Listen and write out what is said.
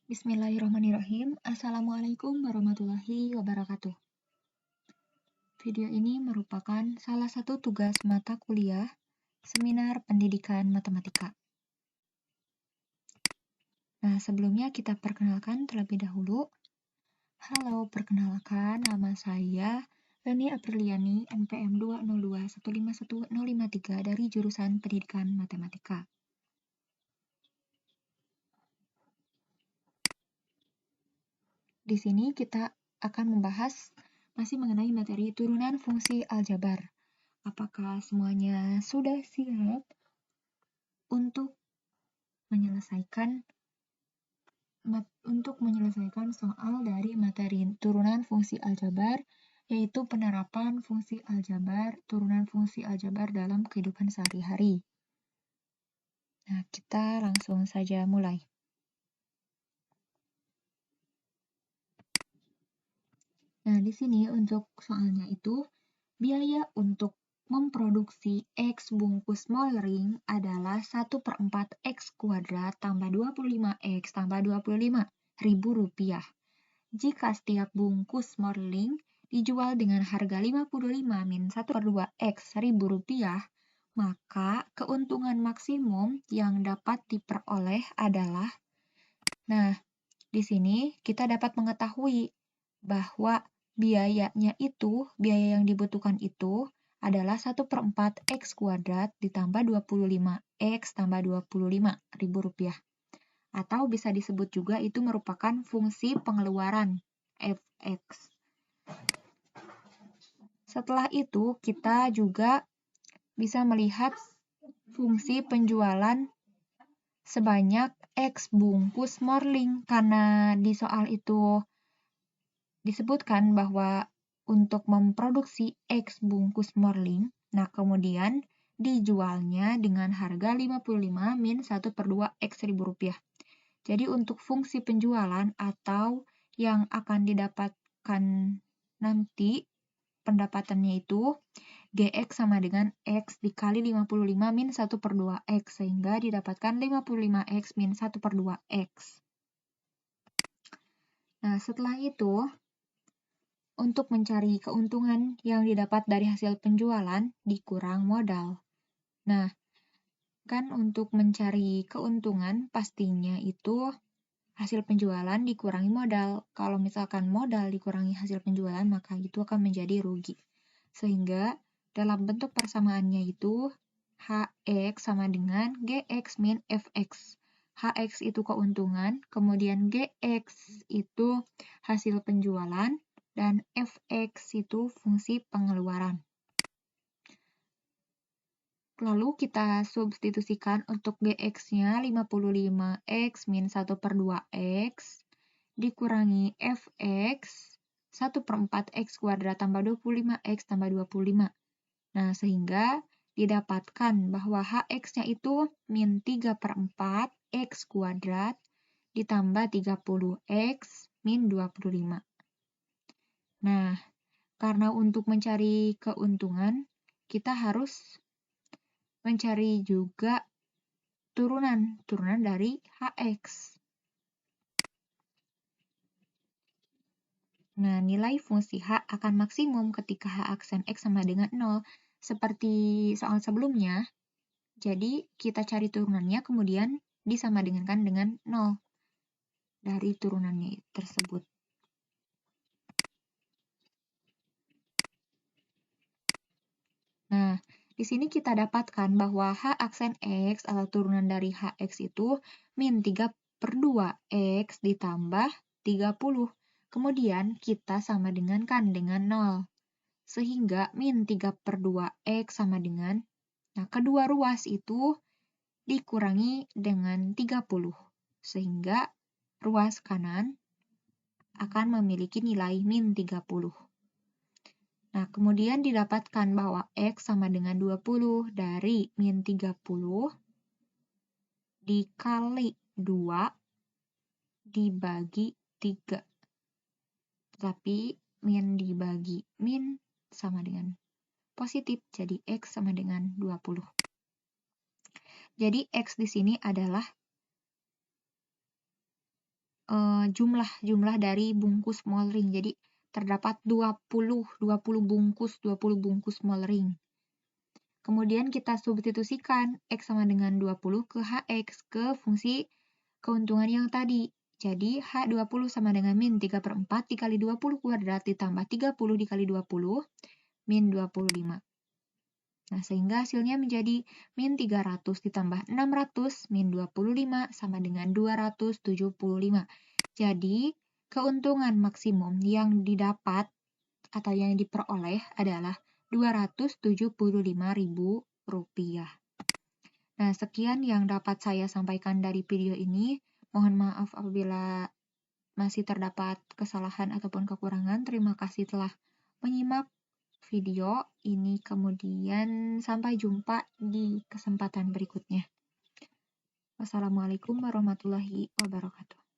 Bismillahirrahmanirrahim. Assalamualaikum warahmatullahi wabarakatuh. Video ini merupakan salah satu tugas mata kuliah Seminar Pendidikan Matematika. Nah, sebelumnya kita perkenalkan terlebih dahulu. Halo, perkenalkan nama saya Leni Apriliani, NPM 202151053 dari jurusan Pendidikan Matematika. Di sini kita akan membahas masih mengenai materi turunan fungsi aljabar. Apakah semuanya sudah siap untuk menyelesaikan soal dari materi turunan fungsi aljabar, yaitu penerapan fungsi aljabar, turunan fungsi aljabar dalam kehidupan sehari-hari. Nah, kita langsung saja mulai. Nah, di sini untuk soalnya itu, biaya untuk memproduksi X bungkus mol ring adalah 1/4 X kuadrat tambah 25X tambah 25 ribu rupiah. Jika setiap bungkus mol ring dijual dengan harga 55 min 1/2 X ribu rupiah, maka keuntungan maksimum yang dapat diperoleh adalah. Nah, di sini kita dapat mengetahui bahwa biaya yang dibutuhkan itu adalah 1/4 X kuadrat ditambah 25X tambah 25 ribu rupiah. Atau bisa disebut juga itu merupakan fungsi pengeluaran, Fx. Setelah itu, kita juga bisa melihat fungsi penjualan sebanyak X bungkus morling, karena di soal itu disebutkan bahwa untuk memproduksi X bungkus morling, nah kemudian dijualnya dengan harga 55 min 1/2 X ribu rupiah. Jadi untuk fungsi penjualan atau yang akan didapatkan nanti pendapatannya itu GX sama dengan X dikali 55 min 1/2 X, sehingga didapatkan 55X min 1/2 X. Nah, setelah itu, untuk mencari keuntungan yang didapat dari hasil penjualan dikurang modal. Nah, kan untuk mencari keuntungan pastinya itu hasil penjualan dikurangi modal. Kalau misalkan modal dikurangi hasil penjualan, maka itu akan menjadi rugi. Sehingga dalam bentuk persamaannya itu HX sama dengan GX min FX. HX itu keuntungan, kemudian GX itu hasil penjualan, dan Fx itu fungsi pengeluaran. Lalu kita substitusikan untuk Gx-nya 55X min 1/2 X dikurangi Fx 1/4 X kuadrat tambah 25X tambah 25. Nah, sehingga didapatkan bahwa Hx-nya itu min 3/4 X kuadrat ditambah 30X min 25. Nah, karena untuk mencari keuntungan, kita harus mencari juga turunan dari Hx. Nah, nilai fungsi H akan maksimum ketika H aksen X sama dengan 0. Seperti soal sebelumnya, jadi kita cari turunannya kemudian disamadengankan dengan 0 dari turunannya tersebut. Nah, di sini kita dapatkan bahwa H aksen X atau turunan dari Hx itu min 3/2 X ditambah 30. Kemudian kita sama dengan 0. Sehingga min 3/2 X sama dengan, nah kedua ruas itu dikurangi dengan 30. Sehingga ruas kanan akan memiliki nilai min 30. Nah, kemudian didapatkan bahwa X sama dengan 20 dari min 30 dikali 2 dibagi 3. Tapi min dibagi min sama dengan positif, jadi X sama dengan 20. Jadi X di sini adalah jumlah dari bungkus Molring. Jadi terdapat 20 bungkus Molring. Kemudian kita substitusikan X sama dengan 20 ke HX ke fungsi keuntungan yang tadi. Jadi H20 sama dengan min 3/4 dikali 20 kuadrat ditambah 30 dikali 20 min 25. Nah, sehingga hasilnya menjadi min 300 ditambah 600 min 25 sama dengan 275. Jadi, keuntungan maksimum yang didapat atau yang diperoleh adalah Rp275.000. Nah, sekian yang dapat saya sampaikan dari video ini. Mohon maaf apabila masih terdapat kesalahan ataupun kekurangan. Terima kasih telah menyimak video ini, kemudian sampai jumpa di kesempatan berikutnya. Wassalamualaikum warahmatullahi wabarakatuh.